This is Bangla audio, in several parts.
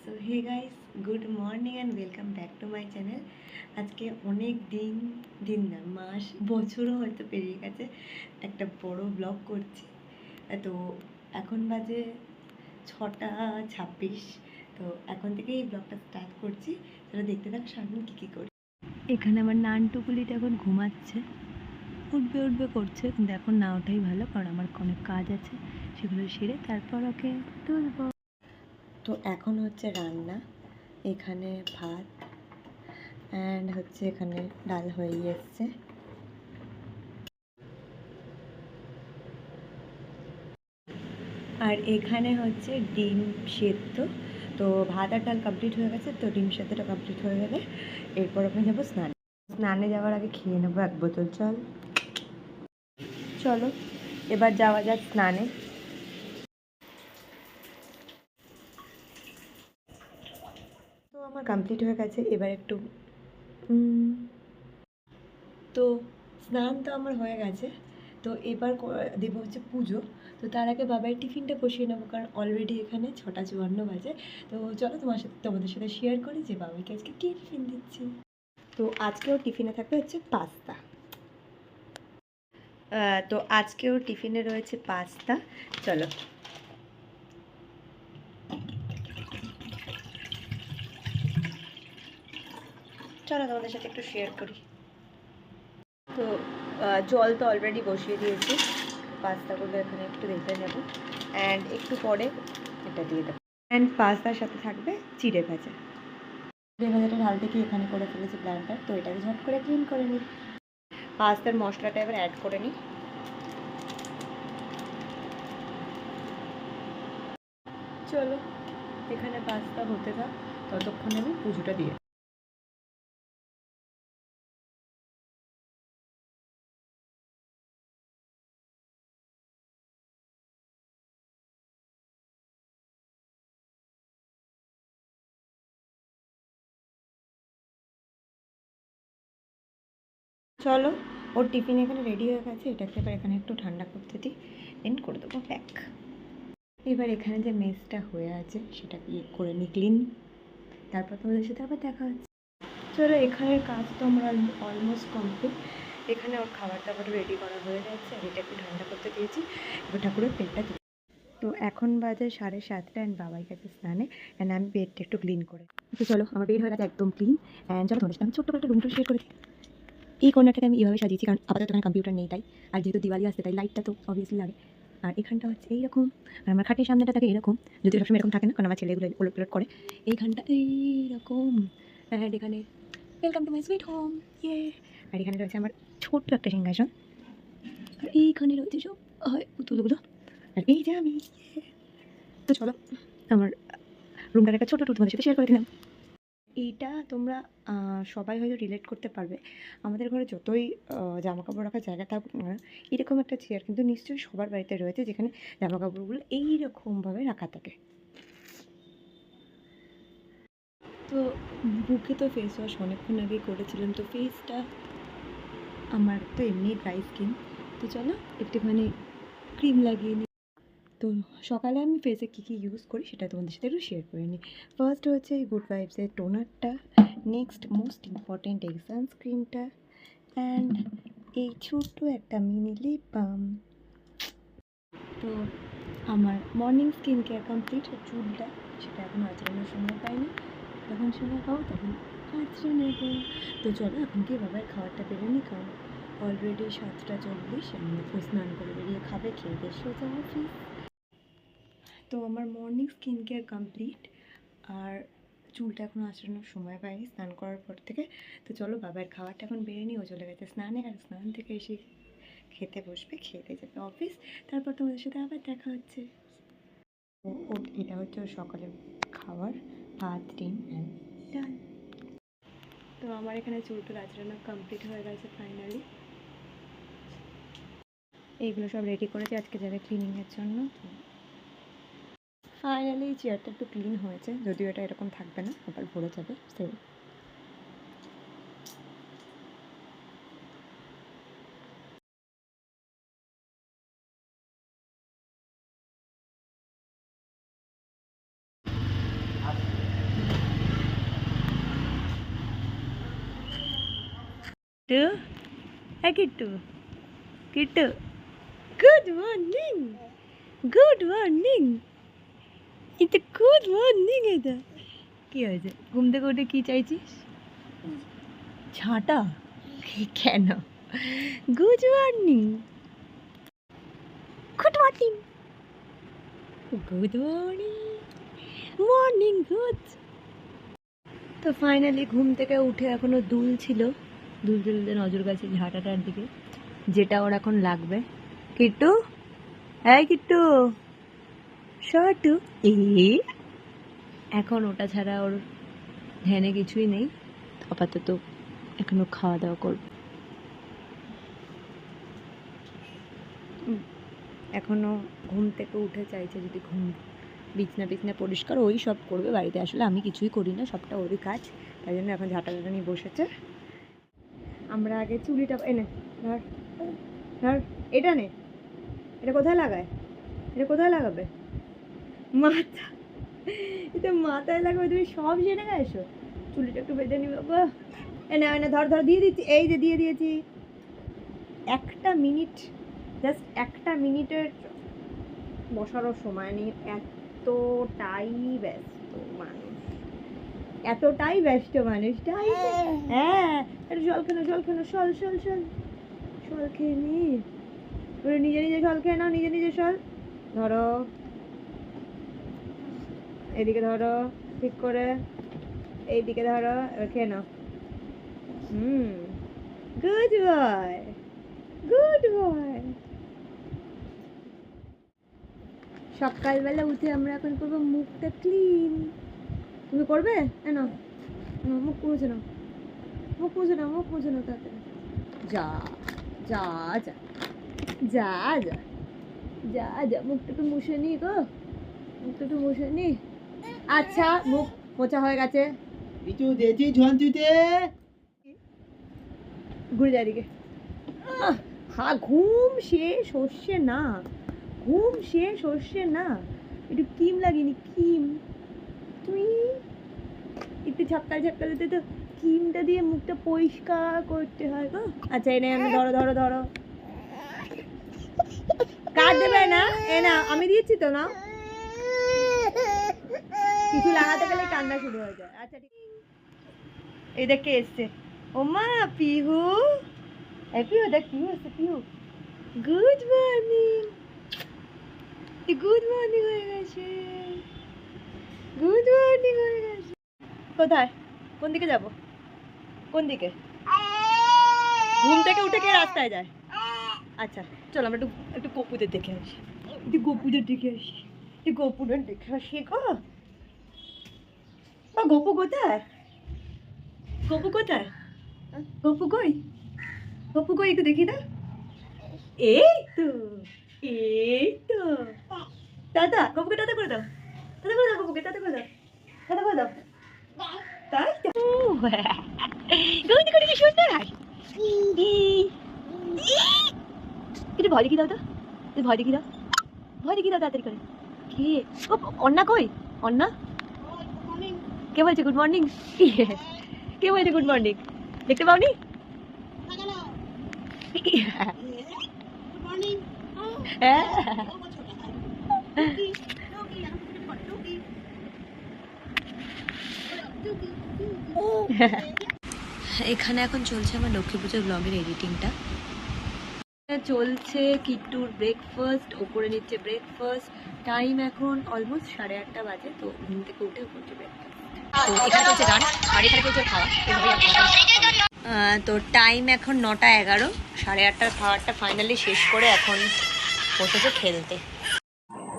So hey guys, good morning and welcome back to my channel. আজকে অনেক দিন দিন না মাস বছরও হয়তো পেরিয়ে গেছে একটা বড় ব্লগ করছি। তো এখন বাজে 6:26। তো এখন থেকে এই ব্লগটা স্টার্ট করছি। তাহলে দেখতে থাকো সারাদিন কী কী করি। এখানে আমার নানটুকুলিটা এখন ঘুমাচ্ছে, উঠবে উঠবে করছে, কিন্তু এখন না ওঠাই ভালো, কারণ আমার অনেক কাজ আছে, সেগুলো সেরে তারপর ওকে তুলবো। তো এখন হচ্ছে রান্না, এখানে ভাত অ্যান্ড হচ্ছে এখানে ডাল হয়ে এসছে। আর এখানে হচ্ছে ডিম সেদ্ধ। তো ভাত আর ডাল কমপ্লিট হয়ে গেছে, তো ডিম সেদ্ধটা কমপ্লিট হয়ে গেলে এরপর আমি যাবো স্নানে যাওয়ার আগে খেয়ে নেবো এক বোতল জল। চলো এবার যাওয়া যাক স্নানে। তো আমার কমপ্লিট হয়ে গেছে, এবার একটু তো স্নান তো আমার হয়ে গেছে। তো এবার দেবো হচ্ছে পুজো। তো তার আগে বাবার টিফিনটা বসিয়ে নেবো, কারণ অলরেডি এখানে 6:54 বাজে। তো চলো তোমাদের সাথে শেয়ার করি যে বাবাকে আজকে কী টিফিন দিচ্ছি। তো আজকেও টিফিনে থাকবে হচ্ছে পাস্তা। তো আজকেও টিফিনে রয়েছে পাস্তা। চলো চলো তোমাদের সাথে একটু শেয়ার করি। তো জল তো অলরেডি বসিয়ে দিয়েছি, পাস্তাগুলো এখানে একটু দেখে নেব অ্যান্ড একটু পরে এটা দিয়ে দেবো। অ্যান্ড পাস্তার সাথে থাকবে চিড়ে ভাজা। চিড়ে ভাজাটা ঢালতে কি এখানে করে ফেলেছি ব্লান্ডার, তো এটাকে ঝট করে ক্লিন করে নিই। পাস্তার মশলাটা এবার অ্যাড করে নিই। চলো এখানে পাস্তা হতে থাক, ততক্ষণে আমি পুজোটা দিয়ে। চলো ওর টিফিন এখানে রেডি হয়ে গেছে, এটাকে এবার এখানে একটু ঠান্ডা করতে দিই, দেন করে দেবো প্যাক। এবার এখানে যে মেসটা হয়ে আছে সেটা করে নিই ক্লিন, তারপর তোমাদের সাথে আবার দেখা হচ্ছে। চলো এখানের কাজ তো আমরা অলমোস্ট কমপ্লিট। এখানে ওর খাবার দাবার রেডি করা হয়ে গেছে, আর এটা একটু ঠান্ডা করতে দিয়েছি। এবার ঠাকুরের পেটটা দিই। তো এখন বাজে 7:30 অ্যান্ড বাবাই গেছে স্নানে, অ্যান্ড আমি বেডটা একটু ক্লিন করে। তো চলো আমার বেড হয়ে গেছে একদম ক্লিন। অ্যান্ড চলো তোমাদের সাথে আমি ছোট্ট একটা রুমটা শেয়ার করে দিই। এই কর্নারটাকে আমি এইভাবে সাজিয়েছি, কারণ আপাতত এখানে কম্পিউটার নেই তাই, আর যেহেতু দিওয়ালি আসছে তাই লাইটটা তো অবভিয়াসলি লাগে। আর এখানটা হচ্ছে এইরকম, আর আমার খাটের সামনেটা থাকে এরকম, যদি সবসময় এরকম থাকে না, কারণ আমার ছেলেগুলো ওলট পালট করে। এইখানটা এইরকম, অ্যান্ড এখানে welcome to my sweet home, ইয়ে। আর এখানে রয়েছে আমার ছোট্ট একটা সিংহাসন, আর এইখানে রয়েছে সব হয় পুতুলগুলো, আর এই যে আমি। তো চলো আমার রুমটার একটা ছোটো টুর তোমাদের সাথে শেয়ার করে দিলাম। এইটা তোমরা সবাই হয়তো রিলেট করতে পারবে। আমাদের ঘরে যতই জামা কাপড় রাখার জায়গা থাকুক না, এরকম একটা চেয়ার কিন্তু নিশ্চয়ই সবার বাড়িতে রয়েছে, যেখানে জামা কাপড়গুলো এইরকমভাবে রাখা থাকে। তো বুকে তো ফেস ওয়াশ অনেকক্ষণ আগেই করেছিলাম, তো ফেসটা আমার তো এমনি ড্রাই স্কিন। তো চলো একটুখানি ক্রিম লাগিয়ে নিই। তো সকালে আমি ফেসে কী কী ইউজ করি সেটা তোমাদের সাথে একটু শেয়ার করে নিই। ফার্স্ট হচ্ছে এই গুড ভাইবসের টোনারটা, নেক্সট মোস্ট ইম্পর্টেন্ট এই সানস্ক্রিনটা, অ্যান্ড এই ছোট্ট একটা মিনি লিপ বাম। তো আমার মর্নিং স্কিন কেয়ার কমপ্লিট। চুলটা সেটা এখন আঁচড়ানোর সময় পাইনি, যখন সময় পাবো তখন আঁচড়ে নেব। তো চলো এখন কি বাবার খাবারটা বেড়ে নিই, কারণ অলরেডি 7:40, ও স্নান করে বেরিয়ে খাবে, খেয়ে দিয়ে সোজা অফিস। তো আমার মর্নিং স্কিন কেয়ার কমপ্লিট, আর চুলটা এখন আঁচড়ানোর সময় পাইনি স্নান করার পর থেকে। তো চলো বাবার খাবারটা এখন বেড়ে নিই, ও চলে গেছে স্নানে, আর স্নান থেকে এসে খেতে বসবে, খেতে যাবে অফিস, তারপর তোমাদের সাথে আবার দেখা হচ্ছে। ও এটা হচ্ছে ওর সকালের খাবার, ভাত, ডিম অ্যান্ড ডাল। তো আমার এখানে চুলটুল আঁচড়ানো কমপ্লিট হয়ে গেছে ফাইনালি। এইগুলো সব রেডি করেছি, আজকে যাবে ক্লিনিংয়ের জন্য। ফাইনালি চেয়ারটা একটু ক্লিন হয়েছে, যদিও এটা এরকম থাকবে না, আবার ভরে যাবে সেম। কিট্টু, হ্যাঁ Kittu, Kittu, good morning, good morning, এটা গুড মর্নিং। এটা কি হয়েছে? ঘুম থেকে উঠে কি চাইছিস? ছাটা? কেন? Good morning, good morning, good morning, morning good. তো ফাইনালি ঘুম থেকে উঠে এখনো দুল ছিল, দুল তুলতে নজর গেছে ঝাঁটাটার দিকে, যেটা ওর এখন লাগবে। কিট্টু, হ্যাঁ কিট্টু, শটু, এখন ওটা ছাড়া ওর ধ্যানে কিছুই নেই। আপাতত এখনো খাওয়া দাওয়া করবে। এখনো ঘুম থেকে উঠে চাইছে যদি ঘুম, বিছনা বিছনা পরিষ্কার ওই সব করবে বাড়িতে, আসলে আমি কিছুই করি না, সবটা ওরই কাজ, তাই জন্য এখন ঝাঁটা নিয়ে বসেছে। আমরা আগে চুলিটা এনে ধর, ধর এটা নে, এটা কোথায় লাগায়, এটা কোথায় লাগাবে? মাথা, এটা মাথায় লাগাবে? তুমি সব জেনে গেছো। চুলিটা একটু বেঁধে নিবে বাবা। এনে এনে ধর ধর, দিয়ে দিচ্ছি, এই যে দিয়ে দিয়েছি। একটা মিনিট, জাস্ট একটা মিনিটের বসারও সময় নেই, এতটাই ব্যস্ত মানুষ, এতটাই ব্যস্ত মানুষটাই। হ্যাঁ, একটু জল খেলো, জল খেলো, সল সল সল, সল খেয়ে নি, নিজে নিজে সল খেয়ে নাও, নিজে নিজে সল ধরো, এদিকে ধরো ঠিক করে, এইদিকে ধরো, এবার খেয়ে নাও। Good boy, good boy. সকালবেলা উঠে আমরা এখন করবো মুখটা ক্লিন। তুমি করবে? না, মুখ মুছে নাও, মুখ মুছে নাও, মুখ মুছে নাও তাড়াতাড়ি। যা যা যা যা যা যা যা, মুখটা একটু মুছে নি গো, মুখটা একটু মুছে নি। আচ্ছা, মুখ মোছা হয়ে গেছে। কিছু দিয়েছি ঝন্টুতে, ঘুরে যায় দিকে। হ্যাঁ, ঘুম শেষ হচ্ছে না, ঘুম শেষ হচ্ছে না। একটু ক্রিম লাগিনি, ক্রিম, তুই একটু ঝাপকাল ঝাপকাল দিতে, তো ক্রিমটা দিয়ে মুখটা পরিষ্কার করতে হয় গো। আচ্ছা এনে আমি ধরো ধরো ধরো, কাট দেবে না, এ না আমি দিয়েছি তো, না কিছু লাগাতে গেলে কান্না শুরু হয়ে যায়। আচ্ছা ঠিক, এই দেখ কে এসছে, ও মা পিহু, এই পিহু দেখ, পিহু এসছে, Pihu good morning, good morning হয়ে গেছে, গুড মর্নিং হয়ে গেছে। কোথায়, কোন দিকে যাব, কোন দিকে? ঘুম থেকে উঠে কে রাস্তায় যায়? আচ্ছা চল আমরা একটু একটু গপুদের দেখে আসি, একটু গপুদের দেখে আসি, একটু গপুদের দেখে আসি গো। গপু কোথায়, গপু কোথায়, গপু কই, গপু কই একটু দেখি না। এই তো, এই তো, দাদা গপুকে দাদা করে দাও, দাদা করে দাও, গপুকে দাদা করে দাও, দাদা করে দাও, তাই তো। কি সুন্দর হাসি, একটু ভয় দেখি দাও তো, একটু ভয় দেখি দাও, ভয় দেখি দাও তাড়াতাড়ি করে। কে? ও অন্না কই, অন্না কে বলছে গুড মর্নিং? কে বলছে গুড মর্নিং? দেখতে পাওনি? এখানে এখন চলছে আমার লক্ষ্মী পুজোর ব্লগের এডিটিংটা চলছে। কিট্টুর ব্রেকফাস্ট ও করে নিচ্ছে ব্রেকফাস্ট, টাইম এখন অলমোস্ট 8:30 বাজে। তো ঘুম থেকে উঠে করছে ব্রেকফাস্ট। তো এখানে চলছে গান আর এখানে চলছে খাওয়া। তো টাইম এখন 9:11, 8:30 খাওয়ারটা ফাইনালি শেষ করে এখন বসেছে খেলতে।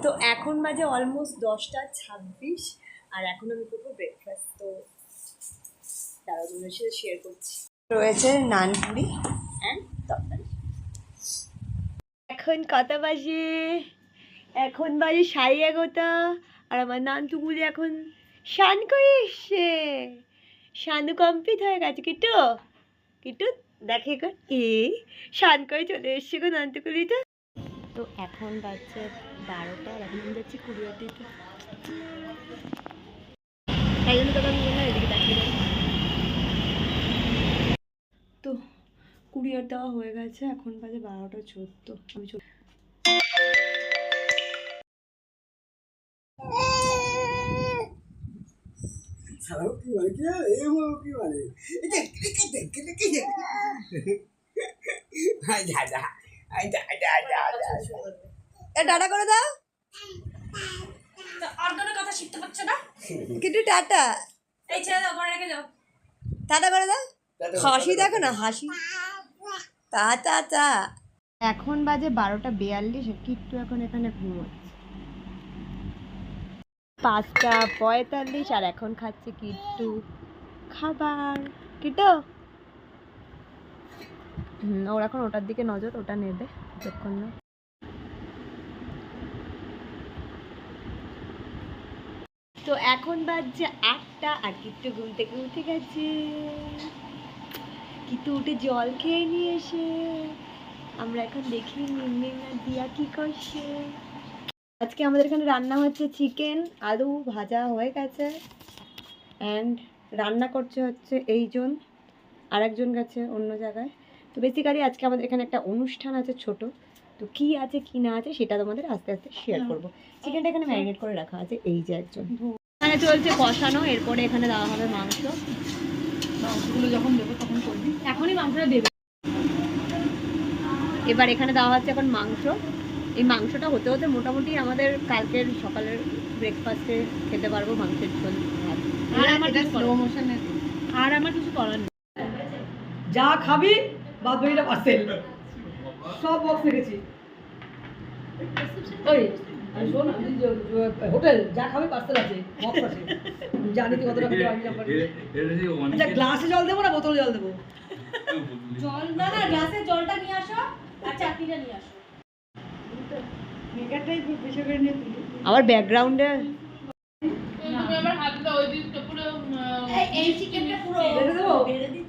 তো এখন বাজে অলমোস্ট 10:26 আর এখন আমি করবো ব্রেকফাস্ট। তো তারা দুজনের সাথে শেয়ার করছি। রয়েছে নানপুরি অ্যান্ড তরকারি। এখন কটা বাজে? এখন বাজে 11:30 আর আমার নানটুকুলি এখন স্নান করে এসছে, স্নান কমপ্লিট হয়ে গেছে। কিট্টু, কিট্টু দেখে গো, স্নান করে চলে এসছে গো নানটুকুলিটা। তো এখন বাজছে 12টা আর এখন যাচ্ছি কুড়িয়ার দিকে। তাই জন্য তোকে আমি বললাম এদিকে দেখিয়ে। তো শেয়ার দেওয়া হয়ে গেছে, এখন বাজে 12:14। আমি টাটা করে দাও। অর্ধেক কথা শিখতে পারছো না? কিন্তু টাটা এই ছেড়ে দাও, ঘরে রেখে দাও। টাটা করে দাও। হাসি দেখো না, হাসি। টা টা টা। এখন বাজে 12:42। কিট্টু এখন এখানে ঘুমোচ্ছে। 5:45 আর এখন খাচ্ছে কিট্টু খাবার। কিট্টু ওর এখন ওটার দিকে নজর, ওটা নেবে যতক্ষণ না। তো এখন বাজছে 8টা আর কিট্টু ঘুম থেকে উঠে গেছে। কিট্টু উঠে জল খেয়ে নিয়ে এসে আমরা এখন দেখি মিনমিন আর দিয়া কি করছে। আজকে আমাদের এখানে রান্না হচ্ছে চিকেন, আলু ভাজা হয়ে গেছে অ্যান্ড রান্না করছে হচ্ছে এইজন, আরেকজন গেছে অন্য জায়গায়। তো বেসিক্যালি আজকে আমাদের এখানে একটা অনুষ্ঠান আছে ছোট, তো কি আছে কি না আছে সেটা তোমাদের আস্তে আস্তে শেয়ার করবো। চিকেনটা এখানে ম্যারিনেট করে রাখা আছে, এই যে একজন এখানে চলছে কষানো, এরপরে এখানে দেওয়া হবে মাংস। মাংসগুলো যখন দেবো তখন করবি, এখনই মাংসটা দেবে। এবার এখানে দেওয়া হচ্ছে এখন মাংস। এই মাংসটা হতে হতে মোটামুটি আমাদের কালকের সকালের ব্রেকফাস্টে খেতে পারবো মাংসের ঝোল ভাত। আর আমার কিছু করার নেই। যা খাবি বাদ বাকিটা পার্সেল, সব বক্স রেখেছি। ওই আমি শোন, আমি হোটেল যা খাবি পার্সেল আছে, বক্স আছে। জানি তুই কতটা খেতে পারবি না পারবি। আচ্ছা গ্লাসে জল দেবো না বোতলে জল দেবো? জল না, না গ্লাসে জলটা নিয়ে আসো আর চাটনিটা নিয়ে আসো। মেকারটাই বেশি করে নিয়ে তুলি। আবার ব্যাকগ্রাউন্ডে তুমি আমার হাতটা ওই দিকটা পুরো এই চিকেনটা পুরো বেড়ে দেবো? বেড়ে দিচ্ছি।